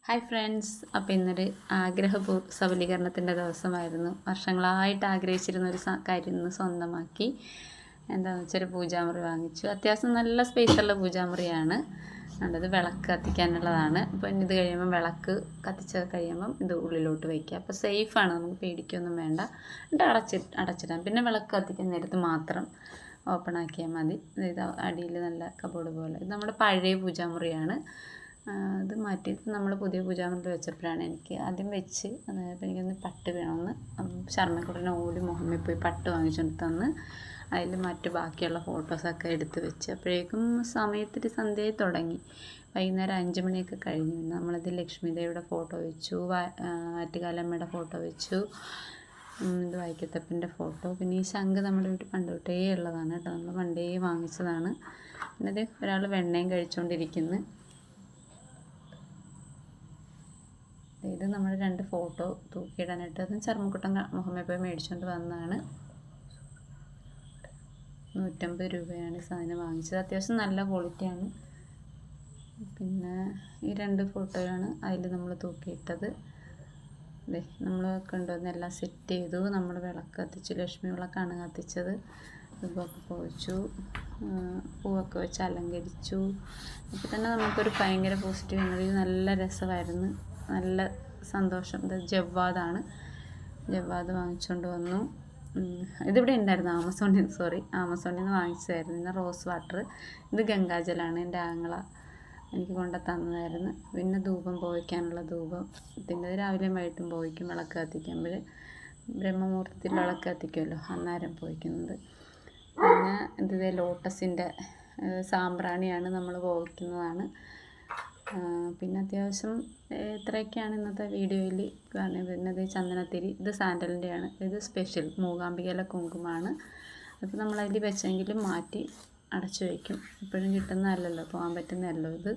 Hi friends, അപ്പോൾ ഇന്നൊരു ആഗ്രഹ സബലീകരണത്തിൻ്റെ ദിവസമായിരുന്നു. വർഷങ്ങളായിട്ട് ആഗ്രഹിച്ചിരുന്ന ഒരു കാര്യം ഇന്ന് സ്വന്തമാക്കി. എന്താണെന്ന് വെച്ചാൽ ഒരു പൂജാമുറി വാങ്ങിച്ചു. അത്യാവശ്യം നല്ല സ്പേസുള്ള പൂജാമുറിയാണ്. അത് വിളക്ക് കത്തിക്കാനുള്ളതാണ്. അപ്പോൾ ഇനി ഇത് കഴിയുമ്പം വിളക്ക് കത്തിച്ച് കഴിയുമ്പം ഇത് ഉള്ളിലോട്ട് വയ്ക്കുക. അപ്പോൾ സേഫാണ്, നമുക്ക് പേടിക്കൊന്നും വേണ്ട. എന്നിട്ട് അടച്ചിടാം. പിന്നെ വിളക്ക് കത്തിക്കാൻ നേരത്ത് മാത്രം ഓപ്പൺ ആക്കിയാൽ മതി. ഇത് അടിയിൽ നല്ല കബോർഡ് പോലെ. ഇത് നമ്മുടെ പഴയ പൂജാമുറിയാണ്. ഇത് മാറ്റിയിട്ട് നമ്മൾ പുതിയ പൂജാമുറിയിൽ വെച്ചപ്പോഴാണ് എനിക്ക് ആദ്യം വെച്ച് അപ്പോൾ എനിക്കൊന്ന് പട്ട് വേണമെന്ന് ശർമ്മക്കുട്ടനെ ഓടി മുഹമ്മയിൽ പോയി പട്ട് വാങ്ങിച്ചുകൊണ്ട് തന്ന് അതിൽ മറ്റു ബാക്കിയുള്ള ഫോട്ടോസൊക്കെ എടുത്ത് വെച്ച് അപ്പോഴേക്കും സമയത്തിരി സന്ധ്യയിൽ തുടങ്ങി. വൈകുന്നേരം 5 മണിയൊക്കെ കഴിഞ്ഞു. നമ്മളത് ലക്ഷ്മിദേവിയുടെ ഫോട്ടോ വെച്ചു, ആറ്റുകാലമ്മയുടെ ഫോട്ടോ വെച്ചു, ഇത് വൈക്കത്തപ്പൻ്റെ ഫോട്ടോ. പിന്നെ ഈ ശംഖ് നമ്മുടെ വീട്ടിൽ പണ്ട് തൊട്ടേ ഉള്ളതാണ് കേട്ടോ, നമ്മൾ പണ്ടേ വാങ്ങിച്ചതാണ്. പിന്നെ ഇത് ഒരാൾ വെണ്ണയും കഴിച്ചുകൊണ്ടിരിക്കുന്നു. ഇത് നമ്മൾ 2 ഫോട്ടോ തൂക്കിയിടാനായിട്ട് അതും ചർമ്മക്കുട്ടൻ മുഹമ്മയിൽ പോയി മേടിച്ചുകൊണ്ട് വന്നതാണ്. 150 രൂപയാണ് ഈ സാധനം വാങ്ങിച്ചത്. അത്യാവശ്യം നല്ല ക്വാളിറ്റിയാണ്. പിന്നെ ഈ 2 ഫോട്ടോയാണ് അതിൽ നമ്മൾ തൂക്കിയിട്ടത്. അതെ, നമ്മൾ കൊണ്ടുവന്ന് എല്ലാം സെറ്റ് ചെയ്തു. നമ്മൾ വിളക്ക് കത്തിച്ചു, ലക്ഷ്മി വിളക്കാണ് കത്തിച്ചത്. ഇതൊക്കെ പോയിച്ചു, പൂവൊക്കെ വെച്ച് അലങ്കരിച്ചു. അപ്പോൾ തന്നെ നമുക്കൊരു ഭയങ്കര പോസിറ്റീവ് എനർജി, നല്ല രസമായിരുന്നു, നല്ല സന്തോഷം. ഇത് ജവ്വാദാണ്, ജവ്വാദ് വാങ്ങിച്ചുകൊണ്ട് വന്നു. ഇതിവിടെ ഉണ്ടായിരുന്നു, ആമസോണിൽ നിന്ന് വാങ്ങിച്ചതായിരുന്നു. പിന്നെ റോസ് വാട്ടർ, ഇത് ഗംഗാജലാണ്, എൻ്റെ ആങ്ങള എനിക്ക് കൊണ്ടു തന്നതായിരുന്നു. പിന്നെ ധൂപം പോയിക്കാനുള്ള ധൂപം, പിന്നെ രാവിലെയും വൈകിട്ടും പോയിക്കും. വിളക്ക് കത്തിക്കുമ്പോൾ ബ്രഹ്മമുഹൂർത്തത്തിൽ വിളക്ക് കത്തിക്കുമല്ലോ, അന്നേരം പോയിക്കുന്നത്. പിന്നെ ഇത് ലോട്ടസിൻ്റെ സാമ്പ്രാണിയാണ്, നമ്മൾ പോയിക്കുന്നതാണ്. പിന്നെ അത്യാവശ്യം ഇത്രയൊക്കെയാണ് ഇന്നത്തെ വീഡിയോയിൽ കാണുന്നത്. പിന്നെ ഇത് ചന്ദനത്തിരി, ഇത് സാൻഡലിൻ്റെയാണ്. ഇത് സ്പെഷ്യൽ മൂകാംബികയിലെ കുങ്കുമമാണ്. അപ്പോൾ നമ്മളതിൽ വെച്ചെങ്കിലും മാറ്റി അടച്ചു വയ്ക്കും. എപ്പോഴും കിട്ടുന്നതല്ലല്ലോ, പോകാൻ പറ്റുന്നതല്ലോ. ഇത്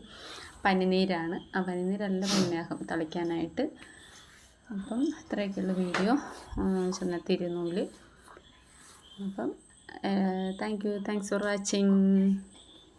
പനിനീരാണ്. ആ പനിനീരല്ല പുണ്യാഹം തളിക്കാനായിട്ട്. അപ്പം ഇത്രയൊക്കെയുള്ള വീഡിയോ ചന്ദനത്തിരി നൂല്. അപ്പം താങ്ക്സ് ഫോർ വാച്ചിങ്.